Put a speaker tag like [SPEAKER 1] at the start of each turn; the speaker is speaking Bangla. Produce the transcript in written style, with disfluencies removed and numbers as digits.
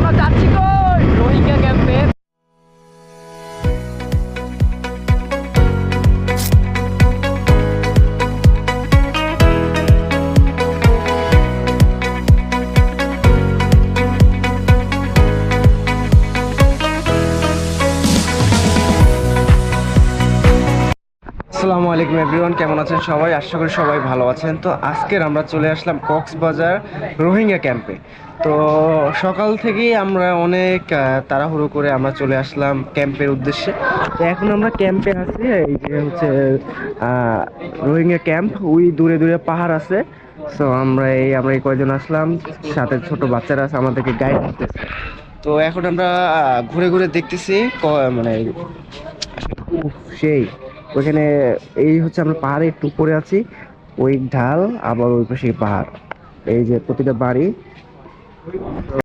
[SPEAKER 1] আমরা যাচ্ছি কই রোহিঙ্গা ক্যাম্পে। আসসালামু আলাইকুম এভরিওয়ান, কেমন আছেন সবাই? আশা করি সবাই ভালো আছেন। তো আজকের আমরা চলে আসলাম কক্সবাজার রোহিঙ্গা ক্যাম্পে। তো সকাল থেকেই আমরা অনেক তাড়াহুড়ো করে আমরা চলে আসলাম ক্যাম্পের উদ্দেশ্যে। তো এখন আমরা ক্যাম্পে আছি, এই যে হচ্ছে রোহিঙ্গা ক্যাম্প। ওই দূরে দূরে পাহাড় আছে। তো আমরা এই কয়জন আসলাম, সাথে ছোট বাচ্চারা আছে, আমাদেরকে গাইড করতেছে। তো এখন আমরা ঘুরে ঘুরে দেখতেছি মানে সেই ওইখানে এই হচ্ছে আমরা পাহাড়ে একটু উপরে আছি, ওই ঢাল আবার ওই পাশে পাহাড়, এই যে প্রতিটা বাড়ি।